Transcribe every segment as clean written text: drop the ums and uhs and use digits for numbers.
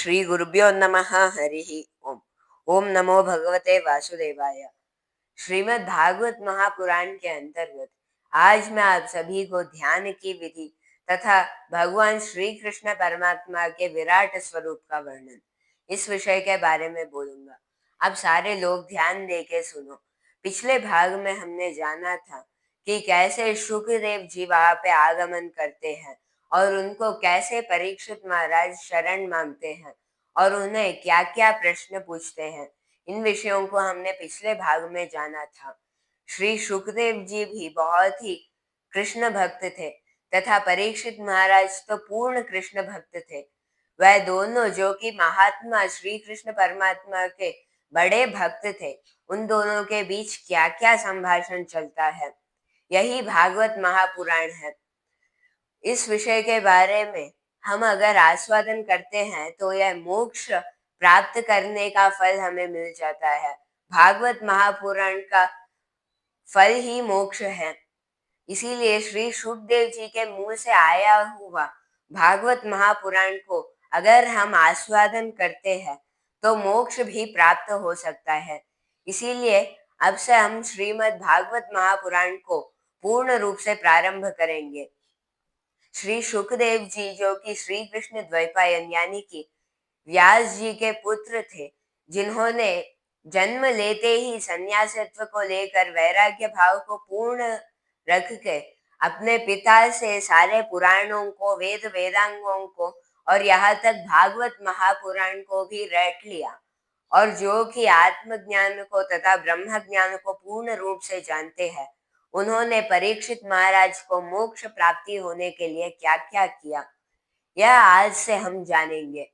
श्री गुरुभ्यो नमः। हरि ओम। ओम नमो भगवते वासुदेवाय। श्रीमद् भागवत महापुराण के अंतर्गत आज मैं आप सभी को ध्यान की विधि तथा भगवान श्री कृष्ण परमात्मा के विराट स्वरूप का वर्णन, इस विषय के बारे में बोलूंगा। आप सारे लोग ध्यान दे के सुनो। पिछले भाग में हमने जाना था कि कैसे शुक्रदेव जी वहां पे आगमन करते हैं और उनको कैसे परीक्षित महाराज शरण मांगते हैं और उन्हें क्या क्या प्रश्न पूछते हैं। इन विषयों को हमने पिछले भाग में जाना था। श्री सुखदेव जी भी बहुत ही कृष्ण भक्त थे तथा परीक्षित महाराज तो पूर्ण कृष्ण भक्त थे। वह दोनों जो कि महात्मा श्री कृष्ण परमात्मा के बड़े भक्त थे, उन दोनों के बीच क्या क्या संभाषण चलता है, यही भागवत महापुराण है। इस विषय के बारे में हम अगर आस्वादन करते हैं तो यह मोक्ष प्राप्त करने का फल हमें मिल जाता है। भागवत महापुराण का फल ही मोक्ष है। इसीलिए श्री सुखदेव जी के मुंह से आया हुआ भागवत महापुराण को अगर हम आस्वादन करते हैं तो मोक्ष भी प्राप्त हो सकता है। इसीलिए अब से हम श्रीमद् भागवत महापुराण को पूर्ण रूप से प्रारंभ करेंगे। श्री सुखदेव जी जो कि श्री कृष्ण द्वैपायन यानी कि व्यास जी के पुत्र थे, जिन्होंने जन्म लेते ही संन्यासत्व को लेकर वैराग्य भाव को पूर्ण रख के अपने पिता से सारे पुराणों को, वेद वेदांगों को और यहाँ तक भागवत महापुराण को भी रट लिया, और जो कि आत्मज्ञान को तथा ब्रह्म ज्ञान को पूर्ण रूप से जानते हैं, उन्होंने परीक्षित महाराज को मोक्ष प्राप्ति होने के लिए क्या क्या किया, यह आज से हम जानेंगे।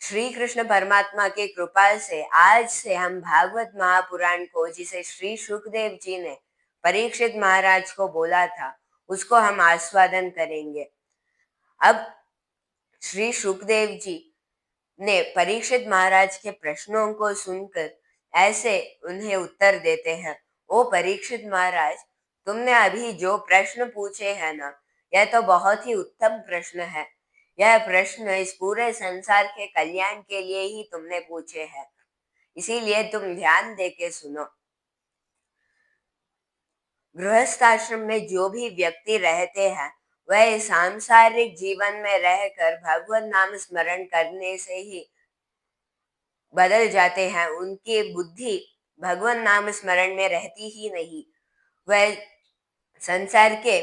श्री कृष्ण परमात्मा की कृपा से आज से हम भागवत महापुराण को, जिसे श्री सुखदेव जी ने परीक्षित महाराज को बोला था, उसको हम आस्वादन करेंगे। अब श्री सुखदेव जी ने परीक्षित महाराज के प्रश्नों को सुनकर ऐसे उन्हें उत्तर देते हैं। ओ परीक्षित महाराज, तुमने अभी जो प्रश्न पूछे हैं ना, यह तो बहुत ही उत्तम प्रश्न है। यह प्रश्न इस पूरे संसार के कल्याण के लिए ही तुमने पूछे हैं, इसीलिए तुम ध्यान दे के सुनो। गृहस्थाश्रम में जो भी व्यक्ति रहते हैं, वह सांसारिक जीवन में रहकर भगवत नाम स्मरण करने से ही बदल जाते हैं। उनकी बुद्धि भगवान नाम स्मरण में रहती ही नहीं। वह संसार के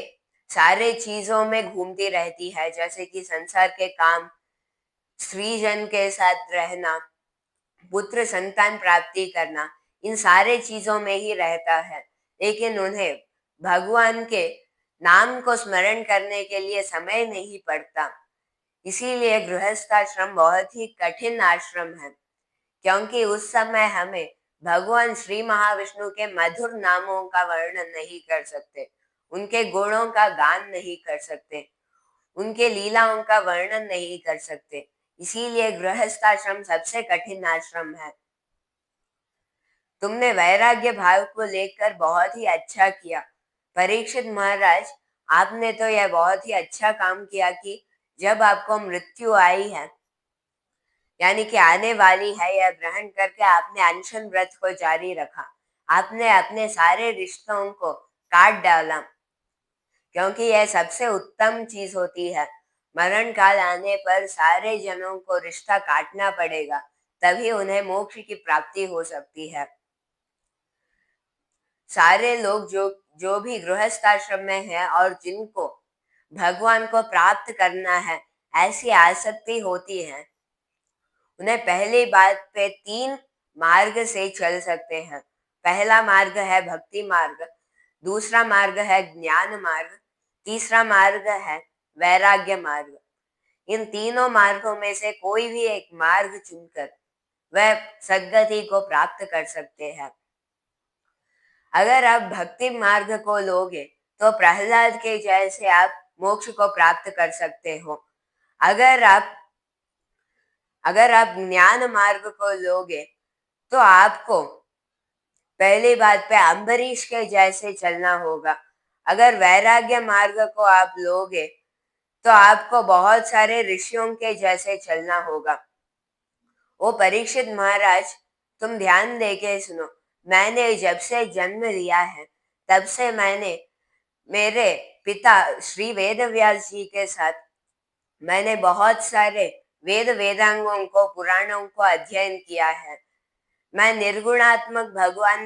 सारे चीजों में घूमती रहती है, जैसे कि संसार के काम, स्त्री जन के साथ रहना, पुत्र संतान प्राप्ति करना, इन सारे चीजों में ही रहता है। लेकिन उन्हें भगवान के नाम को स्मरण करने के लिए समय नहीं पड़ता। इसीलिए गृहस्थाश्रम बहुत ही कठिन आश्रम है, क्योंकि उस समय हमें भगवान श्री महाविष्णु के मधुर नामों का वर्णन नहीं कर सकते, उनके गुणों का गान नहीं कर सकते, उनके लीलाओं का वर्णन नहीं कर सकते। इसीलिए गृहस्थाश्रम सबसे कठिन आश्रम है। तुमने वैराग्य भाव को लेकर बहुत ही अच्छा किया परीक्षित महाराज। आपने तो यह बहुत ही अच्छा काम किया कि जब आपको मृत्यु आई है, यानी कि आने वाली है, यह ग्रहण करके आपने अनशन व्रत को जारी रखा। आपने अपने सारे रिश्तों को काट डाला, क्योंकि यह सबसे उत्तम चीज होती है। मरण काल आने पर सारे जनों को रिश्ता काटना पड़ेगा, तभी उन्हें मोक्ष की प्राप्ति हो सकती है। सारे लोग जो जो भी गृहस्थाश्रम में है और जिनको भगवान को प्राप्त करना है, ऐसी आसक्ति होती है, उन्हें पहली बात पे 3 मार्ग से चल सकते हैं। पहला मार्ग है भक्ति मार्ग, दूसरा मार्ग है ज्ञान मार्ग, तीसरा मार्ग है वैराग्य मार्ग। इन तीनों मार्गों में से कोई भी एक मार्ग चुनकर वह सद्गति को प्राप्त कर सकते हैं। अगर आप भक्ति मार्ग को लोगे तो प्रहलाद के जैसे आप मोक्ष को प्राप्त कर सकते हो। अगर आप ज्ञान मार्ग को लोगे तो आपको पहली बात पे अम्बरीश के जैसे चलना होगा। अगर वैराग्य मार्ग को आप लोगे तो आपको बहुत सारे ऋषियों के जैसे चलना होगा। ओ परीक्षित महाराज, तुम ध्यान दे के सुनो। मैंने जब से जन्म लिया है तब से मैंने मेरे पिता श्री वेदव्यास जी के साथ मैंने बहुत सारे वेदांगों को, पुराणों को अध्ययन किया है। मैं निर्गुणात्मक भगवान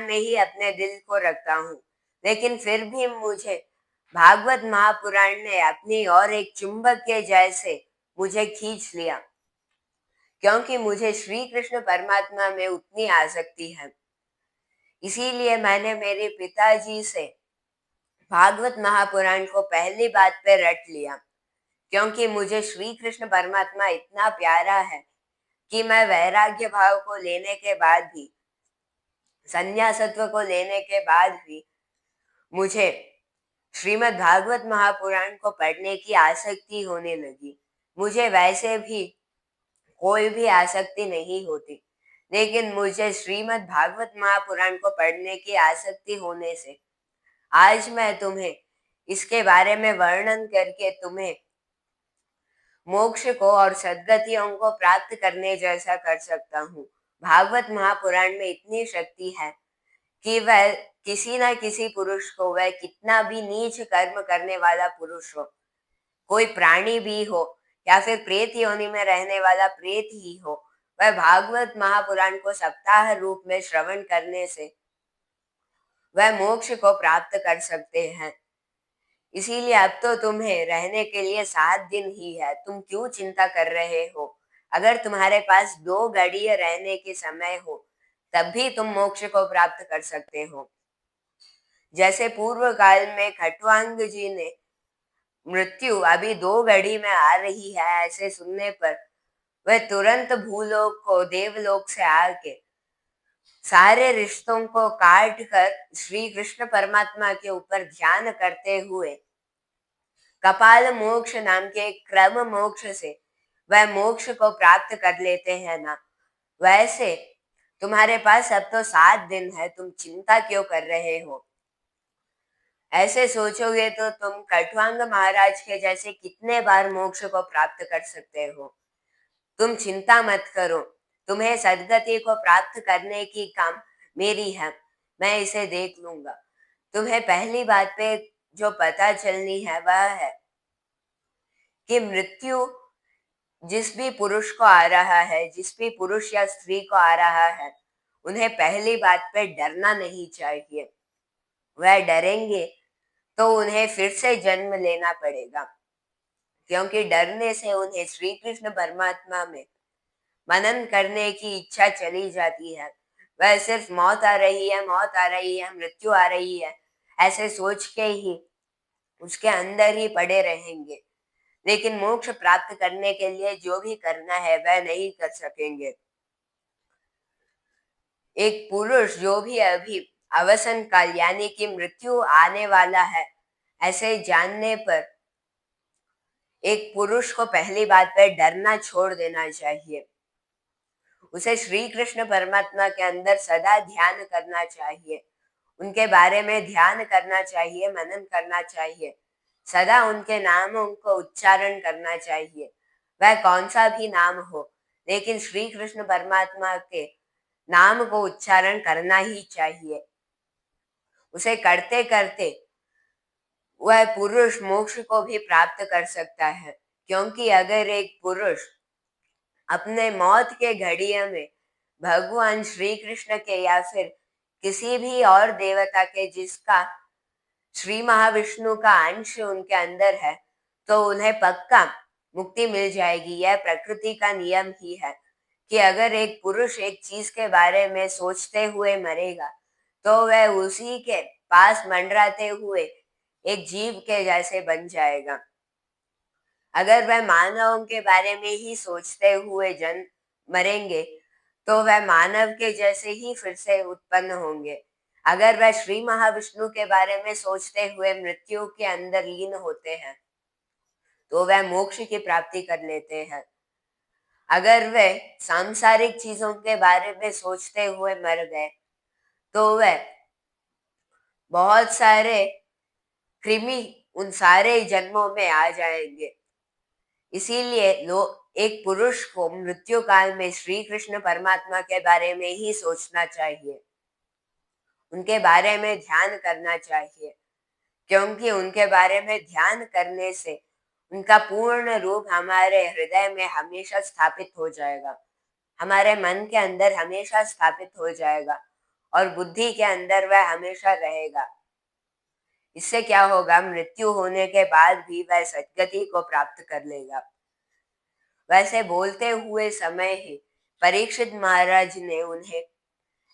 में ही अपने दिल को रखता हूँ। लेकिन फिर भी मुझे भागवत महापुराण ने अपनी और एक चुंबक के जैसे मुझे खींच लिया, क्योंकि मुझे श्री कृष्ण परमात्मा में उतनी आसक्ति है। इसीलिए मैंने मेरे पिताजी से भागवत महापुराण को पहली बात पे रट लिया, क्योंकि मुझे श्री कृष्ण परमात्मा इतना प्यारा है कि मैं वैराग्य भाव को लेने के बाद भी, संन्यासत्व को लेने के बाद भी मुझे श्रीमद् भागवत महापुराण को पढ़ने की आसक्ति होने लगी। मुझे वैसे भी कोई भी आसक्ति नहीं होती, लेकिन मुझे श्रीमद् भागवत महापुराण को पढ़ने की आसक्ति होने से आज मैं तुम्हें इसके बारे में वर्णन करके तुम्हें मोक्ष को और सद्गतियों को प्राप्त करने जैसा कर सकता हूँ। भागवत महापुराण में इतनी शक्ति है कि वह किसी न किसी पुरुष को, वह कितना भी नीच कर्म करने वाला पुरुष हो, कोई प्राणी भी हो या फिर प्रेत योनि में रहने वाला प्रेत ही हो, वह भागवत महापुराण को सप्ताह रूप में श्रवण करने से वह मोक्ष को प्राप्त कर सकते हैं। इसीलिए अब तो तुम्हें रहने के लिए 7 दिन ही है, तुम क्यों चिंता कर रहे हो? अगर तुम्हारे पास 2 घड़ी रहने के समय हो तब भी तुम मोक्ष को प्राप्त कर सकते हो। जैसे पूर्व काल में खट्वांग जी ने मृत्यु अभी 2 घड़ी में आ रही है ऐसे सुनने पर वह तुरंत भूलोक को, देवलोक से आके सारे रिश्तों को काट कर श्री कृष्ण परमात्मा के ऊपर ध्यान करते हुए कपाल मोक्ष नाम के क्रम मोक्ष से वह मोक्ष को प्राप्त कर लेते हैं ना। वैसे तुम्हारे पास अब तो 7 दिन है, तुम चिंता क्यों कर रहे हो? ऐसे सोचोगे तो तुम खट्वांग महाराज के जैसे कितने बार मोक्ष को प्राप्त कर सकते हो। तुम चिंता मत करो, तुम्हें सद्गति को प्राप्त करने की काम मेरी है, मैं इसे देख लूंगा। तुम्हें पहली बात पे जो पता चलनी है वह है कि मृत्यु जिस भी पुरुष को आ रहा है, जिस भी पुरुष या स्त्री को आ रहा है, उन्हें पहली बात पे डरना नहीं चाहिए। वह डरेंगे तो उन्हें फिर से जन्म लेना पड़ेगा, क्योंकि डरने से उन्हें श्री कृष्ण परमात्मा में मनन करने की इच्छा चली जाती है। वह सिर्फ मौत आ रही है, मौत आ रही है, मृत्यु आ रही है, ऐसे सोच के ही उसके अंदर ही पड़े रहेंगे। लेकिन मोक्ष प्राप्त करने के लिए जो भी करना है वह नहीं कर सकेंगे। एक पुरुष जो भी अभी अवसन काल यानी कि मृत्यु आने वाला है ऐसे जानने पर एक पुरुष को पहली बात पर डरना छोड़ देना चाहिए। उसे श्री कृष्ण परमात्मा के अंदर सदा ध्यान करना चाहिए, उनके बारे में ध्यान करना चाहिए, मनन करना चाहिए, सदा उनके नामों को उच्चारण करना चाहिए। वह कौन सा भी नाम हो, लेकिन श्री कृष्ण परमात्मा के नाम को उच्चारण करना ही चाहिए। उसे करते करते वह पुरुष मोक्ष को भी प्राप्त कर सकता है, क्योंकि अगर एक पुरुष अपने मौत के घड़ियों में भगवान श्री कृष्ण के या फिर किसी भी और देवता के जिसका श्री महाविष्णु का अंश उनके अंदर है, तो उन्हें पक्का मुक्ति मिल जाएगी। यह प्रकृति का नियम ही है कि अगर एक पुरुष एक चीज के बारे में सोचते हुए मरेगा तो वह उसी के पास मंडराते हुए एक जीव के जैसे बन जाएगा। अगर वह मानवों के बारे में ही सोचते हुए मरेंगे तो वह मानव के जैसे ही फिर से उत्पन्न होंगे। अगर वह श्री महाविष्णु के बारे में सोचते हुए मृत्यु के अंदर लीन होते हैं तो वह मोक्ष की प्राप्ति कर लेते हैं। अगर वे सांसारिक चीजों के बारे में सोचते हुए मर गए तो वह बहुत सारे कृमि उन सारे जन्मों में आ जाएंगे। इसीलिए लोग एक पुरुष को मृत्यु काल में श्री कृष्ण परमात्मा के बारे में ही सोचना चाहिए, उनके बारे में ध्यान करना चाहिए, क्योंकि उनके बारे में ध्यान करने से उनका पूर्ण रूप हमारे हृदय में हमेशा स्थापित हो जाएगा, हमारे मन के अंदर हमेशा स्थापित हो जाएगा और बुद्धि के अंदर वह हमेशा रहेगा। इससे क्या होगा, मृत्यु होने के बाद भी वह सद्गति को प्राप्त कर लेगा। वैसे बोलते हुए समय ही परीक्षित महाराज ने उन्हें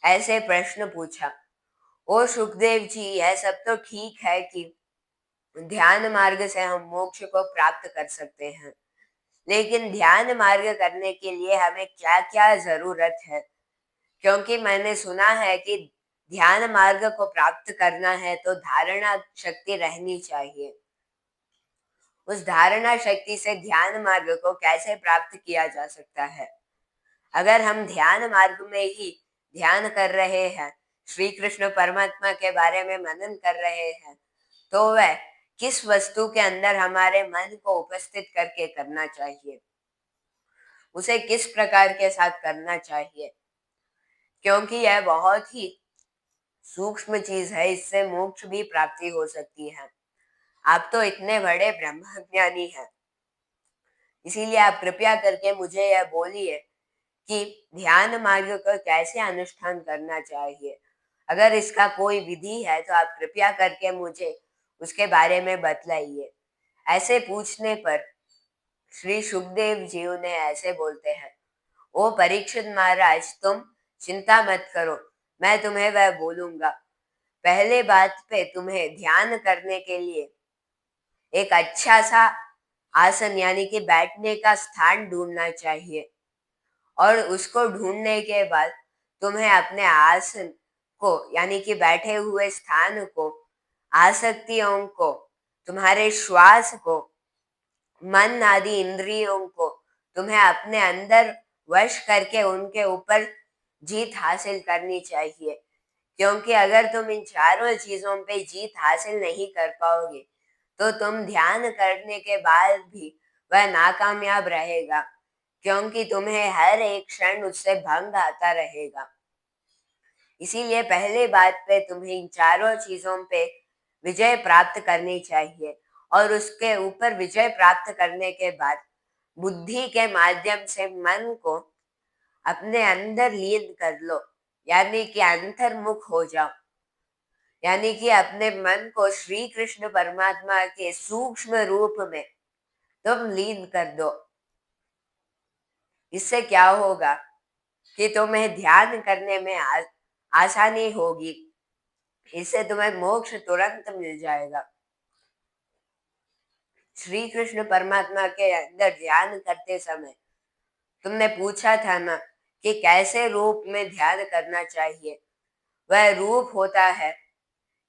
ऐसे प्रश्न पूछा, ओ सुखदेव जी, यह सब तो ठीक है कि ध्यान मार्ग से हम मोक्ष को प्राप्त कर सकते हैं, लेकिन ध्यान मार्ग करने के लिए हमें क्या क्या जरूरत है? क्योंकि मैंने सुना है कि ध्यान मार्ग को प्राप्त करना है तो धारणा शक्ति रहनी चाहिए। उस धारणा शक्ति से ध्यान मार्ग को कैसे प्राप्त किया जा सकता है? अगर हम ध्यान मार्ग में ही ध्यान कर रहे हैं, श्री कृष्ण परमात्मा के बारे में मनन कर रहे हैं, तो वह किस वस्तु के अंदर हमारे मन को उपस्थित करके करना चाहिए, उसे किस प्रकार के साथ करना चाहिए? क्योंकि यह बहुत ही सूक्ष्म चीज है, इससे मोक्ष भी प्राप्ति हो सकती है। आप तो इतने बड़े ब्रह्मज्ञानी हैं, इसीलिए आप कृपया करके मुझे यह बोलिए कि ध्यान मार्ग का कैसे अनुष्ठान करना चाहिए। अगर इसका कोई विधि है तो आप कृपया करके मुझे उसके बारे में बतलाइए। ऐसे पूछने पर श्री सुखदेव जी उन्हें ऐसे बोलते हैं, ओ परीक्षित महाराज, तुम चिंता मत करो, मैं तुम्हें वह बोलूंगा। पहले बात पे तुम्हें ध्यान करने के लिए एक अच्छा सा आसन यानी कि बैठने का स्थान ढूंढना चाहिए, और उसको ढूंढने के बाद तुम्हें अपने आसन को यानी कि बैठे हुए स्थान को, आसक्तियों को, तुम्हारे श्वास को, मन आदि इंद्रियों को तुम्हें अपने अंदर वश करके उनके ऊपर जीत हासिल करनी चाहिए। क्योंकि अगर तुम इन चारों चीजों पे जीत हासिल नहीं कर पाओगे तो तुम ध्यान करने के बाद भी वह नाकामयाब रहेगा, क्योंकि तुम्हें हर एक क्षण उससे भंग आता रहेगा। इसीलिए पहले बात पे तुम्हें इन चारों चीजों पे विजय प्राप्त करनी चाहिए, और उसके ऊपर विजय प्राप्त करने के बाद बुद्धि के माध्यम से मन को अपने अंदर लीन कर लो, यानी कि अंतर्मुख हो जाओ, यानी कि अपने मन को श्री कृष्ण परमात्मा के सूक्ष्म रूप में तुम लीन कर दो। इससे क्या होगा कि तुम्हें ध्यान करने में आसानी होगी, इससे तुम्हें मोक्ष तुरंत मिल जाएगा। श्री कृष्ण परमात्मा के अंदर ध्यान करते समय तुमने पूछा था ना कि कैसे रूप में ध्यान करना चाहिए। वह रूप होता है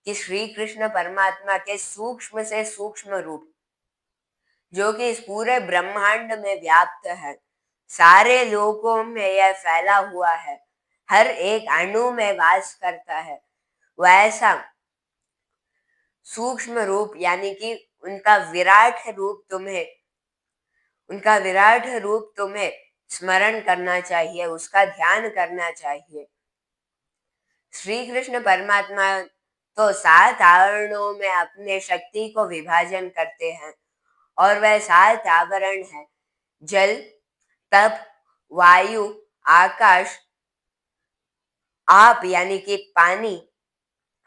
कि श्री कृष्ण परमात्मा के सूक्ष्म से सूक्ष्म रूप, जो कि इस पूरे ब्रह्मांड में व्याप्त है, सारे लोकों में यह फैला हुआ है, हर एक अणु में वास करता है, वैसा सूक्ष्म रूप यानी कि उनका विराट रूप तुम्हें स्मरण करना चाहिए, उसका ध्यान करना चाहिए। श्री कृष्ण परमात्मा तो 7 आवरणों में अपने शक्ति को विभाजन करते हैं, और वह 7 आवरण है जल, तप, वायु, आकाश, आप यानी कि पानी,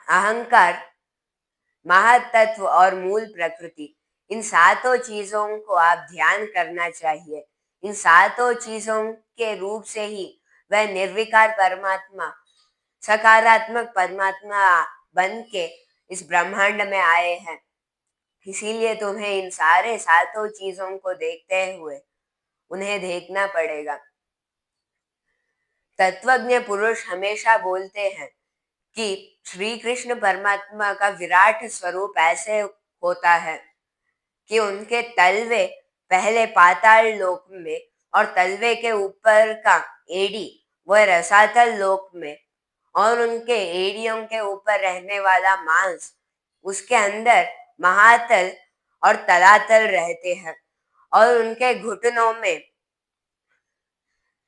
अहंकार, महातत्व और मूल प्रकृति। इन सातों चीजों को आप ध्यान करना चाहिए। इन सातों चीजों के रूप से ही वह निर्विकार परमात्मा, सकारात्मक परमात्मा बन के इस ब्रह्मांड में आए हैं। इसीलिए तुम्हें इन सारे सातों चीजों को देखते हुए उन्हें देखना पड़ेगा। तत्वज्ञ पुरुष हमेशा बोलते हैं कि श्री कृष्ण परमात्मा का विराट स्वरूप ऐसे होता है कि उनके तलवे पहले पाताल लोक में और तलवे के ऊपर का एड़ी वह रसातल लोक में, और उनके एड़ियों के ऊपर रहने वाला मांस उसके अंदर महातल और तलातल रहते हैं और उनके घुटनों में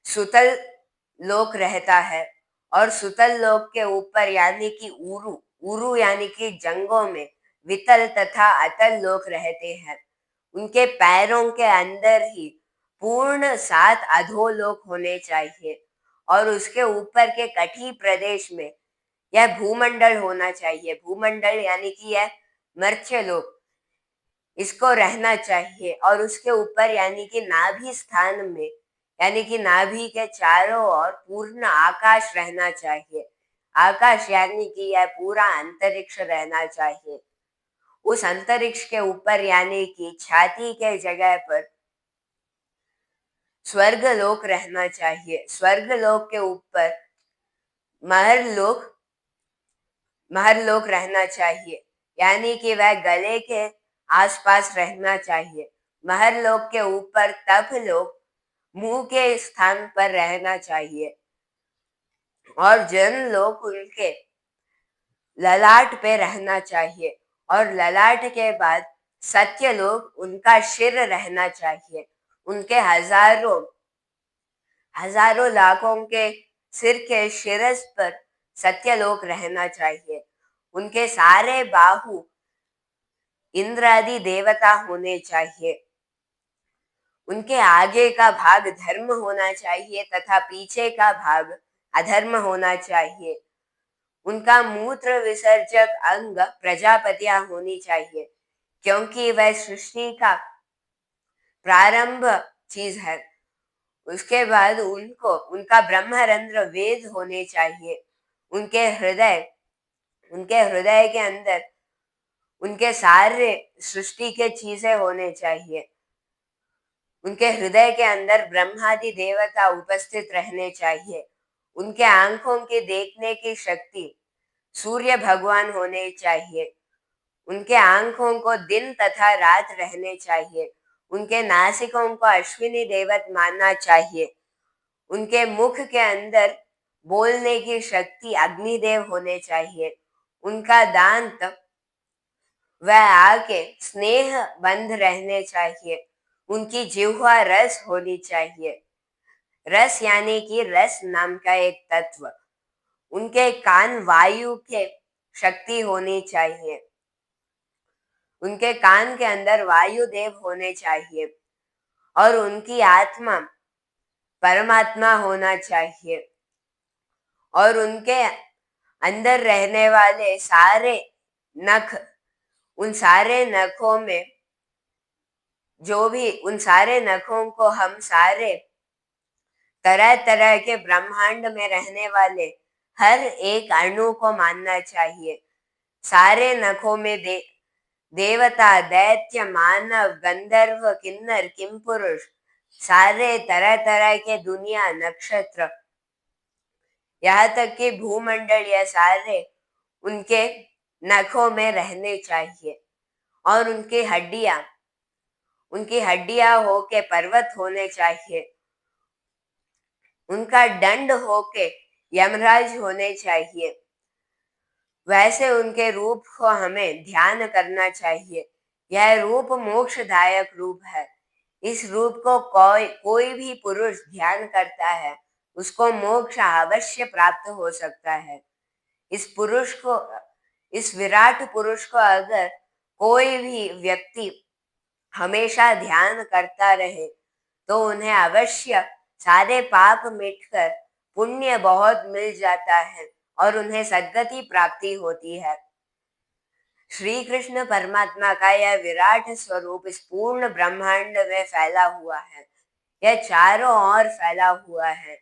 सुतल लोक रहता है और सुतल लोक के ऊपर यानी कि उरु उरु यानी कि जंगों में वितल तथा अतल लोक रहते हैं। उनके पैरों के अंदर ही पूर्ण 7 अधोलोक होने चाहिए और उसके ऊपर के कटी प्रदेश में यह भूमंडल होना चाहिए। भूमंडल यानी कि यह मर्त्य लोक, इसको रहना चाहिए और उसके ऊपर यानी कि नाभि स्थान में यानी कि नाभि के चारों ओर पूर्ण आकाश रहना चाहिए। आकाश यानी कि यह पूरा अंतरिक्ष रहना चाहिए। उस अंतरिक्ष के ऊपर यानी कि छाती के जगह पर स्वर्ग लोक रहना चाहिए। स्वर्ग लोक के ऊपर महर लोक रहना चाहिए यानी कि वह गले के आसपास रहना चाहिए। महर लोक के ऊपर तप लोक मुंह के स्थान पर रहना चाहिए और जन लोक उनके ललाट पे रहना चाहिए और ललाट के बाद सत्य लोक उनका शिर रहना चाहिए। उनके हजारों लाखों के सिर के शिरस पर सत्यलोक रहना चाहिए। उनके सारे बाहु इंद्र आदि देवता होने चाहिए। उनके आगे का भाग धर्म होना चाहिए तथा पीछे का भाग अधर्म होना चाहिए। उनका मूत्र विसर्जक अंग प्रजापतियां होनी चाहिए क्योंकि वह सृष्टि का प्रारंभ चीज है। उसके बाद उनका ब्रह्मरंध्र वेद होने चाहिए। उनके हृदय के अंदर उनके सारे सृष्टि के चीजें होने चाहिए। उनके हृदय के अंदर ब्रह्मादि देवता उपस्थित रहने चाहिए। उनके आंखों की देखने की शक्ति सूर्य भगवान होने चाहिए। उनके आंखों को दिन तथा रात रहने चाहिए। उनके नासिकों को अश्विनी देवत मानना चाहिए। उनके मुख के अंदर बोलने की शक्ति अग्निदेव होने चाहिए। उनका दांत वह आके स्नेह बंध रहने चाहिए। उनकी जिह्वा रस होनी चाहिए। रस यानी कि रस नाम का एक तत्व। उनके कान वायु के शक्ति होनी चाहिए। उनके कान के अंदर वायुदेव होने चाहिए और उनकी आत्मा परमात्मा होना चाहिए और उनके अंदर रहने वाले सारे नख, उन सारे नखों में उन सारे नखों को हम सारे तरह तरह के ब्रह्मांड में रहने वाले हर एक अणु को मानना चाहिए। सारे नखों में देवता, दैत्य, मानव, गंधर्व, किन्नर, किमपुरुष, सारे तरह तरह के दुनिया, नक्षत्र, यहाँ तक कि भूमंडल, यह सारे उनके नखों में रहने चाहिए और उनकी हड्डियां होके पर्वत होने चाहिए। उनका दंड होके यमराज होने चाहिए। वैसे उनके रूप को हमें ध्यान करना चाहिए। यह रूप मोक्षदायक रूप है। इस रूप को कोई भी पुरुष ध्यान करता है उसको मोक्ष अवश्य प्राप्त हो सकता है। इस विराट पुरुष को अगर कोई भी व्यक्ति हमेशा ध्यान करता रहे तो उन्हें अवश्य सारे पाप मिटकर पुण्य बहुत मिल जाता है और उन्हें सद्गति प्राप्ति होती है। श्री कृष्ण परमात्मा का यह विराट स्वरूप इस पूर्ण ब्रह्मांड में फैला हुआ है। यह चारों ओर फैला हुआ है।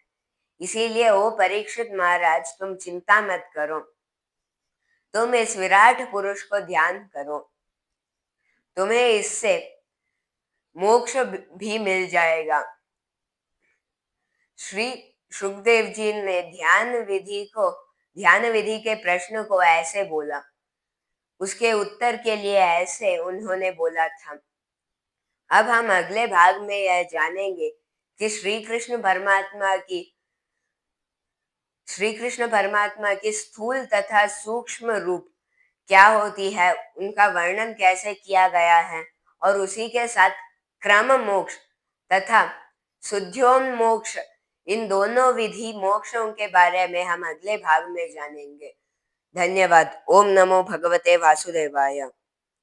इसीलिए ओ परीक्षित महाराज, तुम चिंता मत करो, तुम इस विराट पुरुष को ध्यान करो, तुम्हें इससे मोक्ष भी मिल जाएगा। श्री सुखदेव जी ने ध्यान विधि के प्रश्न को ऐसे बोला। उसके उत्तर के लिए ऐसे उन्होंने बोला था। अब हम अगले भाग में यह जानेंगे कि श्री कृष्ण परमात्मा की स्थूल तथा सूक्ष्म रूप क्या होती है, उनका वर्णन कैसे किया गया है, और उसी के साथ क्रम मोक्ष तथा शुद्ध्योन्मोक्ष, इन दोनों विधि मोक्षों के बारे में हम अगले भाग में जानेंगे। धन्यवाद। ओम नमो भगवते वासुदेवाय।